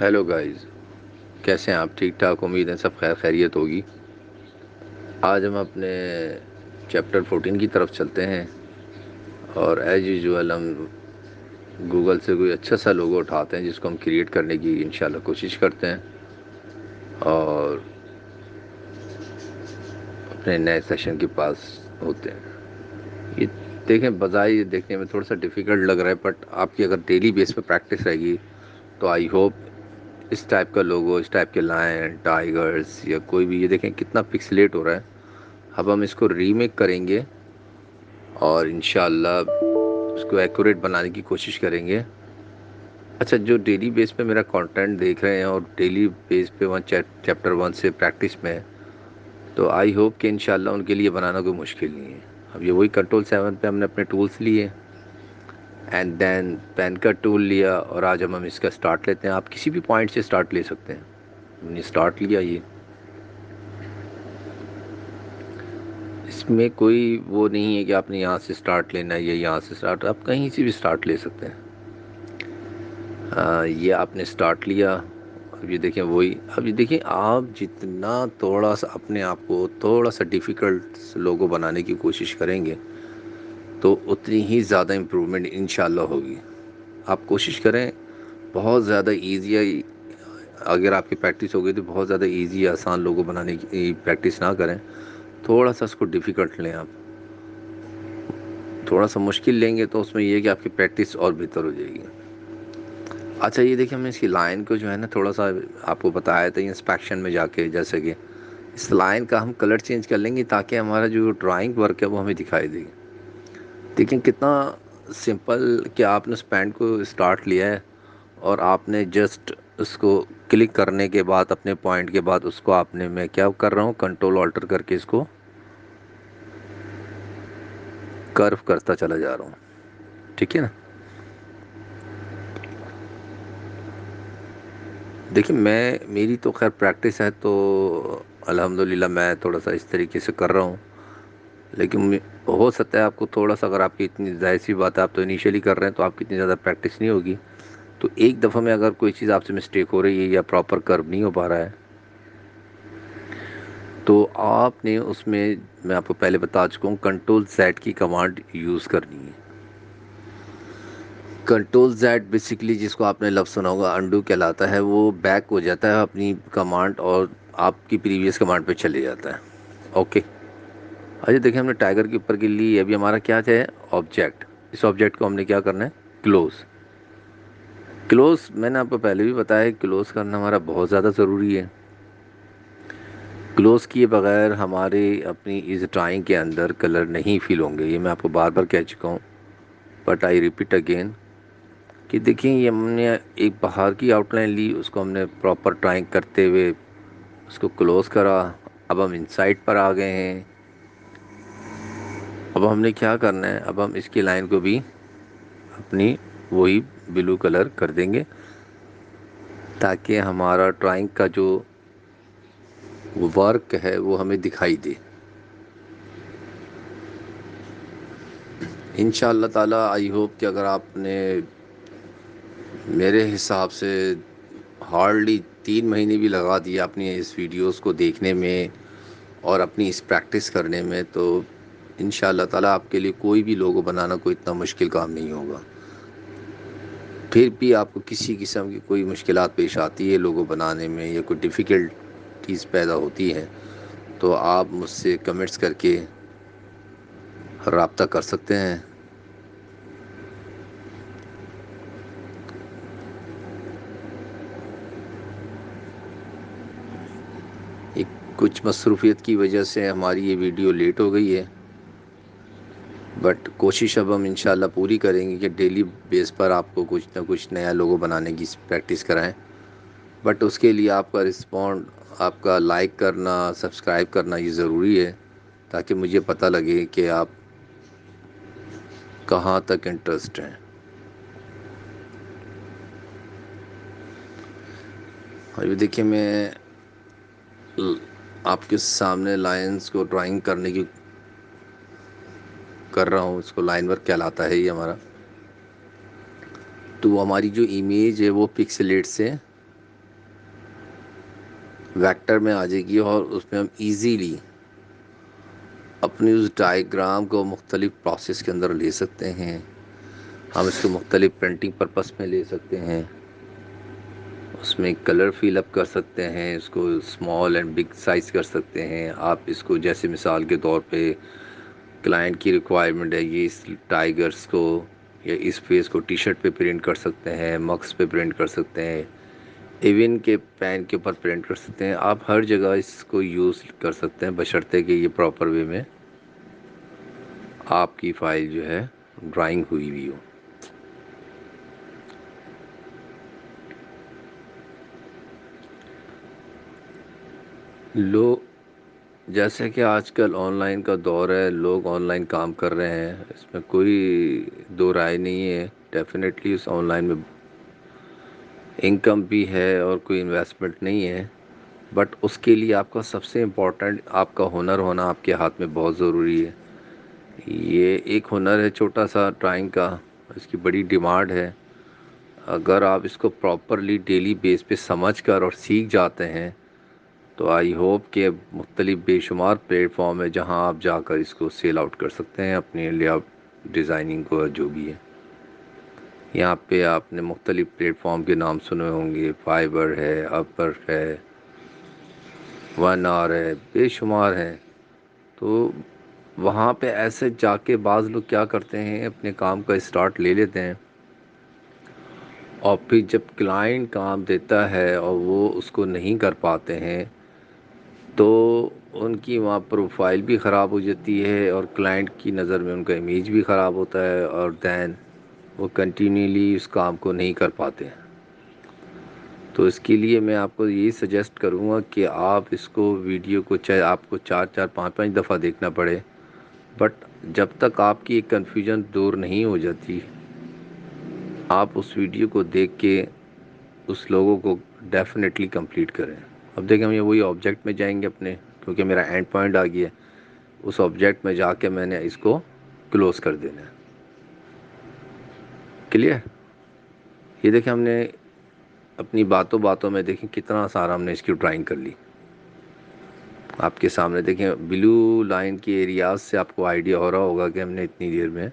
Hello guys, کیسے ہیں آپ؟ ٹھیک ٹھاک؟ امید ہے سب خیر خیریت ہوگی۔ آج ہم اپنے چیپٹر 14 کی طرف چلتے ہیں، اور ایز یوزول ہم گوگل سے کوئی اچھا سا لوگو اٹھاتے ہیں جس کو ہم کریٹ کرنے کی انشاءاللہ کوشش کرتے ہیں، اور اپنے نئے سیشن کے پاس ہوتے ہیں۔ یہ دیکھیں، بظاہر یہ دیکھنے میں تھوڑا سا ڈیفیکلٹ لگ رہا ہے، بٹ آپ کی اگر ڈیلی بیس پہ پریکٹس رہے گی تو آئی ہوپ اس ٹائپ کا لوگو، اس ٹائپ کے لائن ٹائیگرز یا کوئی بھی، یہ دیکھیں کتنا پکسلیٹ ہو رہا ہے۔ اب ہم اس کو ریمیک کریں گے اور انشاءاللہ اس کو ایکوریٹ بنانے کی کوشش کریں گے۔ اچھا، جو ڈیلی بیس پہ میرا کانٹینٹ دیکھ رہے ہیں اور ڈیلی بیس پہ چیپٹر 1 سے پریکٹس میں، تو آئی ہوپ کہ انشاءاللہ ان کے لیے بنانا کوئی مشکل نہیں ہے۔ اب یہ وہی کنٹرول 7 پہ ہم نے اپنے ٹولز لیے، اینڈ دین پین کا ٹول لیا، اور آج ہم اس کا سٹارٹ لیتے ہیں۔ آپ کسی بھی پوائنٹ سے سٹارٹ لے سکتے ہیں۔ ہم نے سٹارٹ لیا، یہ اس میں کوئی وہ نہیں ہے کہ آپ نے یہاں سے سٹارٹ لینا ہے یا یہاں سے سٹارٹ، آپ کہیں سے بھی سٹارٹ لے سکتے ہیں۔ یہ آپ نے سٹارٹ لیا۔ اب یہ دیکھیں وہی، اب یہ دیکھیں آپ جتنا تھوڑا سا اپنے آپ کو تھوڑا سا ڈیفیکلٹ لوگو بنانے کی کوشش کریں گے تو اتنی ہی زیادہ امپرومنٹ انشاءاللہ ہوگی۔ آپ کوشش کریں بہت زیادہ ایزی ہے، اگر آپ کی پریکٹس ہو گئی تو بہت زیادہ ایزی آسان لوگو بنانے کی پریکٹس نہ کریں، تھوڑا سا اس کو ڈیفیکلٹ لیں۔ آپ تھوڑا سا مشکل لیں گے تو اس میں یہ ہے کہ آپ کی پریکٹس اور بہتر ہو جائے گی۔ اچھا، یہ دیکھیں ہم نے اس کی لائن کو جو ہے نا تھوڑا سا آپ کو بتایا تھا انسپیکشن میں جا کے، جیسے کہ اس لائن کا ہم کلر چینج کر لیں گے تاکہ ہمارا جو ڈرائنگ ورک ہے وہ ہمیں دکھائی دے گی۔ دیکھیں کتنا سمپل کہ آپ نے اس پینٹ کو سٹارٹ لیا ہے، اور آپ نے جسٹ اس کو کلک کرنے کے بعد اپنے پوائنٹ کے بعد اس کو آپ نے، میں کیا کر رہا ہوں، کنٹرول آلٹر کر کے اس کو کرو کرتا چلا جا رہا ہوں، ٹھیک ہے نا۔ دیکھیں میری تو خیر پریکٹس ہے تو الحمدللہ میں تھوڑا سا اس طریقے سے کر رہا ہوں، لیکن ہو سکتا ہے آپ کو تھوڑا سا، اگر آپ کی اتنی ظاہر سی بات ہے آپ تو انیشیلی کر رہے ہیں تو آپ کی اتنی زیادہ پریکٹس نہیں ہوگی، تو ایک دفعہ میں اگر کوئی چیز آپ سے مسٹیک ہو رہی ہے یا پراپر کرو نہیں ہو پا رہا ہے تو آپ نے اس میں آپ کو پہلے بتا چکا ہوں کنٹرول زیڈ کی کمانڈ یوز کرنی ہے۔ کنٹرول زیڈ بیسیکلی جس کو آپ نے لفظ سنا ہوگا انڈو کہلاتا ہے، وہ بیک ہو جاتا ہے اپنی کمانڈ اور آپ کی پریویس کمانڈ پہ چلے جاتا ہے۔ اوکے، اچھا دیکھیں ہم نے ٹائیگر کے اوپر کے لیے ابھی ہمارا کیا ہے، آبجیکٹ۔ اس آبجیکٹ کو ہم نے کیا کرنا ہے، کلوز۔ کلوز میں نے آپ کو پہلے بھی بتایا ہے، کلوز کرنا ہمارا بہت زیادہ ضروری ہے۔ کلوز کیے بغیر ہمارے اپنی اس ڈرائنگ کے اندر کلر نہیں فیل ہوں گے، یہ میں آپ کو بار بار کہہ چکا ہوں، بٹ آئی ریپیٹ اگین کہ دیکھیں یہ ہم نے ایک باہر کی آؤٹ لائن لی، اس کو ہم نے پراپر ڈرائنگ کرتے ہوئے اس کو کلوز کرا۔ اب ہم انسائڈ پر آ گئے ہیں۔ اب ہم نے کیا کرنا ہے، اب ہم اس کی لائن کو بھی اپنی وہی بلو کلر کر دیں گے تاکہ ہمارا ڈرائنگ کا جو ورک ہے وہ ہمیں دکھائی دے۔ انشاءاللہ تعالی آئی ہوپ کہ اگر آپ نے میرے حساب سے ہارڈلی 3 مہینے بھی لگا دیا اپنی اس ویڈیوز کو دیکھنے میں اور اپنی اس پریکٹس کرنے میں، تو انشاءاللہ تعالی آپ کے لیے کوئی بھی لوگو بنانا کوئی اتنا مشکل کام نہیں ہوگا۔ پھر بھی آپ کو کسی قسم کی کوئی مشکلات پیش آتی ہے لوگو بنانے میں یا کوئی ڈیفیکلٹیز پیدا ہوتی ہیں تو آپ مجھ سے کمنٹس کر کے رابطہ کر سکتے ہیں۔ کچھ مصروفیت کی وجہ سے ہماری یہ ویڈیو لیٹ ہو گئی ہے، بٹ کوشش اب ہم انشاءاللہ پوری کریں گے کہ ڈیلی بیس پر آپ کو کچھ نہ کچھ نیا لوگو بنانے کی پریکٹس کرائیں، بٹ اس کے لیے آپ کا رسپونڈ، آپ کا لائک کرنا، سبسکرائب کرنا یہ ضروری ہے تاکہ مجھے پتہ لگے کہ آپ کہاں تک انٹرسٹ ہیں۔ ابھی دیکھیں میں آپ کے سامنے لائنز کو ڈرائنگ کرنے کی کر رہا ہوں، اس کو لائن ورک کہلاتا ہے یہ ہمارا۔ تو ہماری جو امیج ہے وہ پکسلیٹ سے ویکٹر میں آ جائے گی اور اس میں ہم ایزیلی اپنی اس ڈائیگرام کو مختلف پروسیس کے اندر لے سکتے ہیں. ہم اس کو مختلف پرنٹنگ پرپس میں لے سکتے ہیں. اس میں کلر فل اپ کر سکتے ہیں، اس کو اسمال اینڈ بگ سائز کر سکتے ہیں. آپ اس کو جیسے مثال کے طور پہ کلائنٹ کی ریکوائرمنٹ ہے یہ اس ٹائیگرس کو یا اس فیس کو ٹی شرٹ پہ پرنٹ کر سکتے ہیں، مگس پہ پرنٹ کر سکتے ہیں، ایون کے پین کے اوپر پرنٹ کر سکتے ہیں. آپ ہر جگہ اس کو یوز کر سکتے ہیں بشرطے کہ یہ پراپر وے میں آپ کی فائل جو ہے ڈرائنگ ہوئی ہوئی ہو. لو جیسے کہ آج کل آن لائن کا دور ہے، لوگ آن لائن کام کر رہے ہیں، اس میں کوئی دو رائے نہیں ہے. ڈیفینیٹلی اس آن لائن میں انکم بھی ہے اور کوئی انویسٹمنٹ نہیں ہے، بٹ اس کے لیے آپ کا سب سے امپورٹنٹ آپ کا ہنر ہونا آپ کے ہاتھ میں بہت ضروری ہے. یہ ایک ہنر ہے چھوٹا سا ڈرائنگ کا، اس کی بڑی ڈیمانڈ ہے. اگر آپ اس کو پراپرلی ڈیلی بیس پہ سمجھ کر اور سیکھ جاتے ہیں تو آئی ہوپ کہ مختلف بے شمار پلیٹ فارم ہے جہاں آپ جا کر اس کو سیل آؤٹ کر سکتے ہیں اپنے لے آؤٹ ڈیزائننگ کو جو بھی ہے. یہاں پہ آپ نے مختلف پلیٹ فارم کے نام سنے ہوں گے، فائبر ہے، اپر ہے، ون آر ہے، بے شمار ہیں. تو وہاں پہ ایسے جا کے بعض لوگ کیا کرتے ہیں اپنے کام کا اسٹارٹ لے لیتے ہیں اور پھر جب کلائنٹ کام دیتا ہے اور وہ اس کو نہیں کر پاتے ہیں تو ان کی وہاں پروفائل بھی خراب ہو جاتی ہے اور کلائنٹ کی نظر میں ان کا امیج بھی خراب ہوتا ہے، اور دین وہ کنٹینیولی اس کام کو نہیں کر پاتے. تو اس کے لیے میں آپ کو یہی سجیسٹ کروں گا کہ آپ اس کو ویڈیو کو چاہے آپ کو 4 4 5 5 دفعہ دیکھنا پڑے، بٹ جب تک آپ کی ایک کنفیوژن دور نہیں ہو جاتی آپ اس ویڈیو کو دیکھ کے اس لوگوں کو ڈیفینیٹلی کمپلیٹ کریں. اب دیکھیں ہم یہ وہی آبجیکٹ میں جائیں گے اپنے، کیونکہ میرا اینڈ پوائنٹ آ گیا ہے. اس آبجیکٹ میں جا کے میں نے اس کو کلوز کر دینا ہے. کلیئر؟ یہ دیکھیں ہم نے اپنی باتوں باتوں میں دیکھیں کتنا سارا ہم نے اس کی ڈرائنگ کر لی. آپ کے سامنے دیکھیں بلو لائن کے ایریاز سے آپ کو آئیڈیا ہو رہا ہوگا کہ ہم نے اتنی دیر میں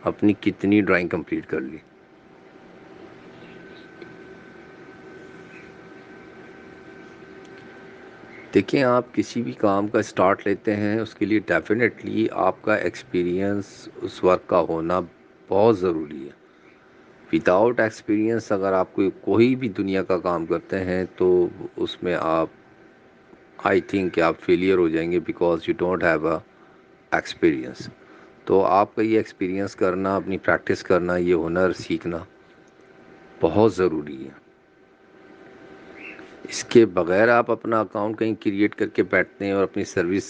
اپنی کتنی ڈرائنگ کمپلیٹ کر لی. دیکھیں آپ کسی بھی کام کا اسٹارٹ لیتے ہیں اس کے لیے ڈیفینیٹلی آپ کا ایکسپیرینس اس ورک کا ہونا بہت ضروری ہے. وداؤٹ ایکسپیرینس اگر آپ کوئی بھی دنیا کا کام کرتے ہیں تو اس میں آپ آئی تھنک کہ آپ فیلئر ہو جائیں گے، because you don't have a experience. تو آپ کا یہ ایکسپیرئنس کرنا، اپنی پریکٹس کرنا، یہ ہنر سیکھنا بہت ضروری ہے. اس کے بغیر آپ اپنا اکاؤنٹ کہیں کریٹ کر کے بیٹھتے ہیں اور اپنی سروس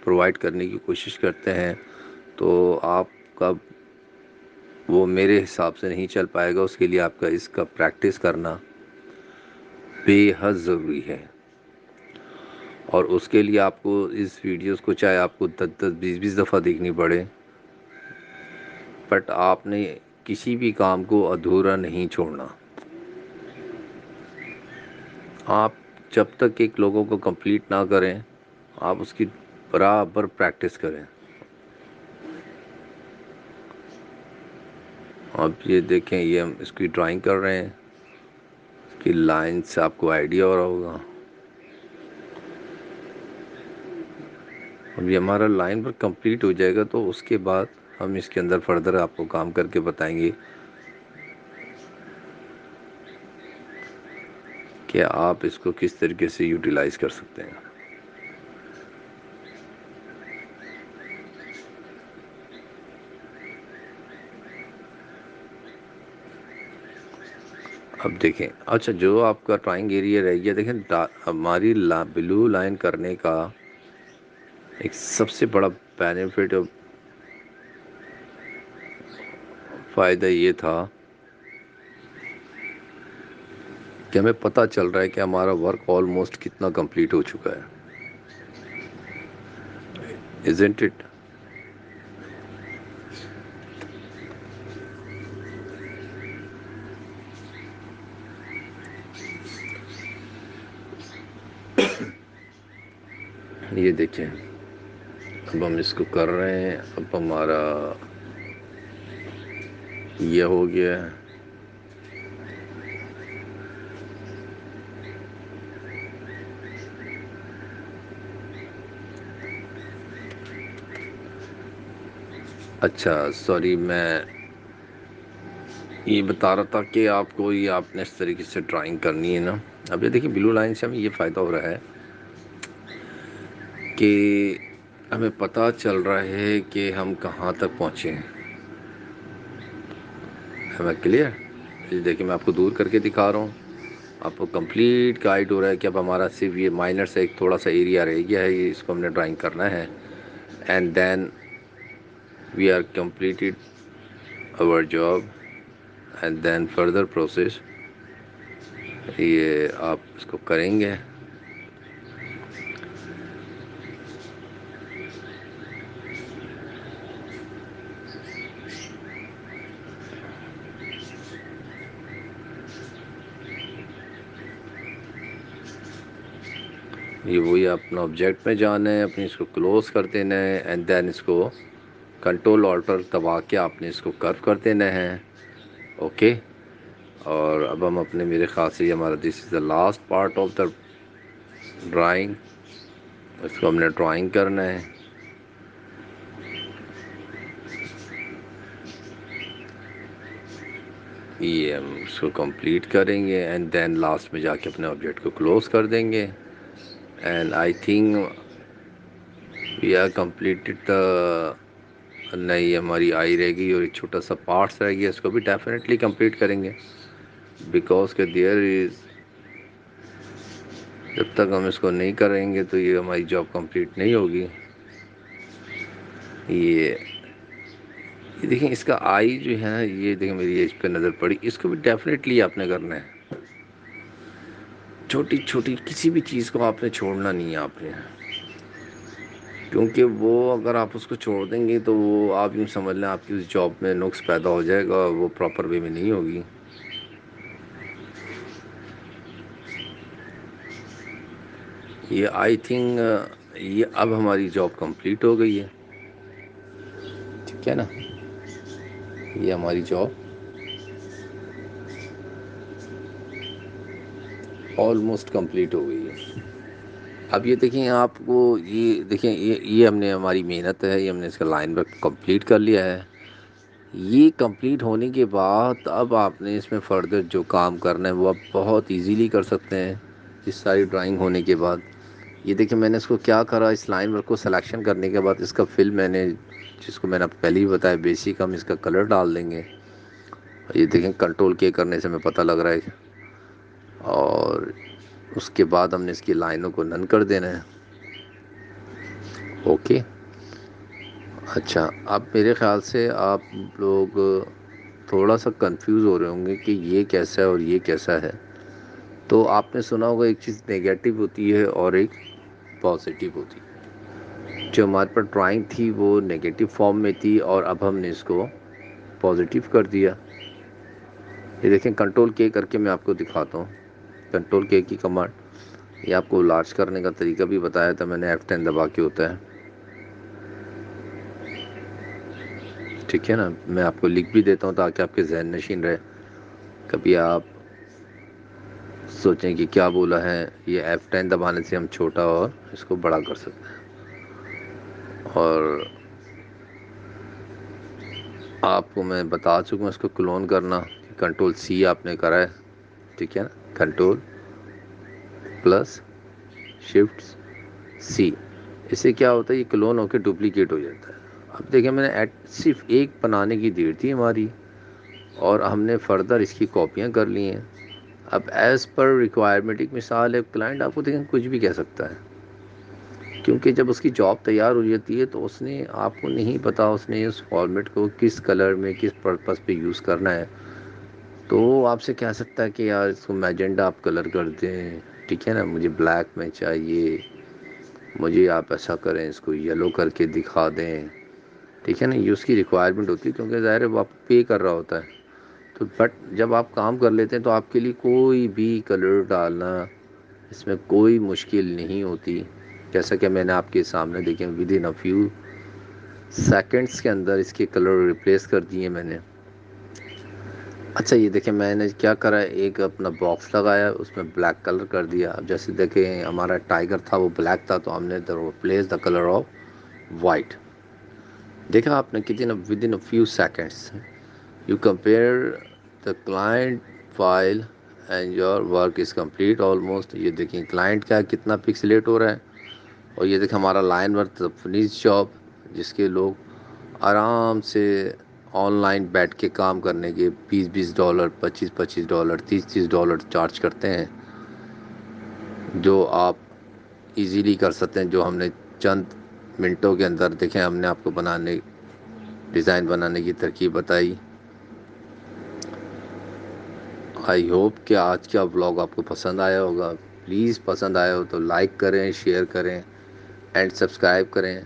پرووائڈ کرنے کی کوشش کرتے ہیں تو آپ کا وہ میرے حساب سے نہیں چل پائے گا. اس کے لیے آپ کا اس کا پریکٹس کرنا بے حد ضروری ہے. اور اس کے لیے آپ کو اس ویڈیوز کو چاہے آپ کو 10 10 20 20 دفعہ دیکھنی پڑے، بٹ آپ نے کسی بھی کام کو ادھورا نہیں چھوڑنا. آپ جب تک ایک لوگوں کو کمپلیٹ نہ کریں آپ اس کی برابر پریکٹس کریں. اب یہ دیکھیں یہ ہم اس کی ڈرائنگ کر رہے ہیں، اس کی لائن سے آپ کو آئیڈیا ہو رہا ہوگا. اب یہ ہمارا لائن پر کمپلیٹ ہو جائے گا تو اس کے بعد ہم اس کے اندر فردر آپ کو کام کر کے بتائیں گے کہ آپ اس کو کس طریقے سے یوٹیلائز کر سکتے ہیں. اب دیکھیں اچھا جو آپ کا ڈرائنگ ایریا رہ گیا، دیکھیں ہماری بلو لائن کرنے کا ایک سب سے بڑا بینیفٹ اور فائدہ یہ تھا کہ ہمیں پتہ چل رہا ہے کہ ہمارا ورک آلموسٹ کتنا کمپلیٹ ہو چکا ہے. Isn't it؟ یہ دیکھیں اب ہم اس کو کر رہے ہیں. اب ہمارا یہ ہو گیا ہے. اچھا سوری، میں یہ بتا رہا تھا کہ آپ کو یہ آپ نے اس طریقے سے ڈرائنگ کرنی ہے نا. اب یہ دیکھیں بلو لائن سے ہمیں یہ فائدہ ہو رہا ہے کہ ہمیں پتہ چل رہا ہے کہ ہم کہاں تک پہنچے ہیں. ہمیں کلیئر. یہ دیکھیں میں آپ کو دور کر کے دکھا رہا ہوں. آپ کو کمپلیٹ گائیڈ ہو رہا ہے کہ اب ہمارا صرف یہ مائنر سے ایک تھوڑا سا ایریا رہ گیا ہے. یہ اس کو ہم نے ڈرائنگ کرنا ہے. And then we are completed our job and then further process. یہ آپ اس کو کریں گے. یہ وہی اپنا آبجیکٹ میں جانا ہے، اپنی اس کو کلوز کر دینا ہے اینڈ دین اس کو کنٹرول آلٹر دبا کے آپ نے اس کو کرو کر دینا ہے. اوکے. اور اب ہم اپنے میرے خیال سے یہ ہمارا this is the last part of the drawing. اس کو ہم نے ڈرائنگ کرنا ہے. یہ ہم اس کو کمپلیٹ کریں گے اینڈ دین لاسٹ میں جا کے اپنے آبجیکٹ کو کلوز کر دیں گے. And I think we are completed the. نہیں ہماری آئی رہ گئی اور ایک چھوٹا سا پارٹس رہ گیا. اس کو بھی ڈیفینیٹلی کمپلیٹ کریں گے بیکاز کہ دیئر از، جب تک ہم اس کو نہیں کریں گے تو یہ ہماری جاب کمپلیٹ نہیں ہوگی. یہ دیکھیں اس کا آئی جو ہے نا، یہ دیکھیں میری ایج پہ نظر پڑی. اس کو بھی ڈیفینیٹلی آپ نے کرنا ہے. چھوٹی چھوٹی کسی بھی چیز کو آپ نے چھوڑنا نہیں ہے آپ نے، کیونکہ وہ اگر آپ اس کو چھوڑ دیں گے تو وہ آپ یوں سمجھ لیں آپ کی اس جاب میں نقص پیدا ہو جائے گا اور وہ پراپر وے میں نہیں ہوگی. یہ آئی تھنک یہ اب ہماری جاب کمپلیٹ ہو گئی ہے. ٹھیک ہے نا. یہ ہماری جاب آلموسٹ کمپلیٹ ہو گئی ہے. اب یہ دیکھیں آپ کو، یہ دیکھیں یہ ہم نے ہماری محنت ہے، یہ ہم نے اس کا لائن ورک کمپلیٹ کر لیا ہے. یہ کمپلیٹ ہونے کے بعد اب آپ نے اس میں فردر جو کام کرنا ہے وہ آپ بہت ایزیلی کر سکتے ہیں اس ساری ڈرائنگ ہونے کے بعد. یہ دیکھیں میں نے اس کو کیا کرا، اس لائن ورک کو سلیکشن کرنے کے بعد اس کا فل میں نے، جس کو میں نے پہلے ہی بتایا بیسک، ہم اس کا کلر ڈال دیں گے. یہ دیکھیں کنٹرول کے کرنے سے ہمیں پتہ لگ رہا ہے. اور اس کے بعد ہم نے اس کی لائنوں کو نن کر دینا ہے. اوکے. اچھا اب میرے خیال سے آپ لوگ تھوڑا سا کنفیوز ہو رہے ہوں گے کہ یہ کیسا ہے اور یہ کیسا ہے. تو آپ نے سنا ہوگا ایک چیز نگیٹو ہوتی ہے اور ایک پازیٹیو ہوتی ہے. جو ہمارے پر ڈرائنگ تھی وہ نگیٹو فارم میں تھی اور اب ہم نے اس کو پازیٹیو کر دیا. یہ دیکھیں کنٹرول کے کر کے میں آپ کو دکھاتا ہوں. کنٹرول کے کی کمانڈ، یہ آپ کو لارج کرنے کا طریقہ بھی بتایا تھا میں نے. F10 دبا کے ہوتا ہے. ٹھیک ہے نا. میں آپ کو لکھ بھی دیتا ہوں تاکہ آپ کے ذہن نشین رہے. کبھی آپ سوچیں کہ کیا بولا ہے. یہ F10 دبانے سے ہم چھوٹا اور اس کو بڑا کر سکتے ہیں. اور آپ کو میں بتا چکا ہوں اس کو کلون کرنا. کنٹرول سی آپ نے کرا ہے. ٹھیک ہے نا. کنٹرول پلس شفٹ سی. اس سے کیا ہوتا ہے یہ کلون ہو کے ڈپلیکیٹ ہو جاتا ہے. اب دیکھیں میں نے صرف ایک بنانے کی دیر تھی ہماری اور ہم نے فردر اس کی کاپیاں کر لی ہیں. اب ایز پر ریکوائرمنٹ ایک مثال ہے، کلائنٹ آپ کو دیکھیں کچھ بھی کہہ سکتا ہے، کیونکہ جب اس کی جاب تیار ہو جاتی ہے تو اس نے آپ کو نہیں پتا اس نے اس فارمیٹ کو کس کلر میں کس پرپس پہ یوز کرنا ہے. تو وہ آپ سے کہہ سکتا ہے کہ یار اس کو میجنڈا آپ کلر کر دیں. ٹھیک ہے نا. مجھے بلیک میں چاہیے، مجھے آپ ایسا کریں اس کو یلو کر کے دکھا دیں. ٹھیک ہے نا. یہ اس کی ریکوائرمنٹ ہوتی ہے کیونکہ ظاہر ہے وہ آپ پے کر رہا ہوتا ہے. تو بٹ جب آپ کام کر لیتے ہیں تو آپ کے لیے کوئی بھی کلر ڈالنا اس میں کوئی مشکل نہیں ہوتی. جیسا کہ میں نے آپ کے سامنے دیکھیں with in a few seconds کے اندر اس کے کلر ریپلیس کر دیے میں نے. اچھا یہ دیکھیں میں نے کیا کرا ہے، ایک اپنا باکس لگایا، اس میں بلیک کلر کر دیا. اب جیسے دیکھیں ہمارا ٹائگر تھا وہ بلیک تھا، تو ہم نے replace the colour of white. دیکھا آپ نے کتنا with in a few seconds you compare the client file and your work is complete almost. یہ دیکھیں کلائنٹ کا کتنا پکسلیٹ ہو رہا ہے، اور یہ دیکھیں ہمارا لائن ورک فنش جاب، جس کے لوگ آرام سے آن لائن بیٹھ کے کام کرنے کے $20 $25 $30 چارج کرتے ہیں، جو آپ ایزیلی کر سکتے ہیں. جو ہم نے چند منٹوں کے اندر دیکھیں ہم نے آپ کو ڈیزائن بنانے کی ترکیب بتائی. آئی ہوپ کہ آج کا ولاگ آپ کو پسند آیا ہوگا. پلیز پسند آیا ہو تو لائک کریں، شیئر کریں اینڈ سبسکرائب کریں.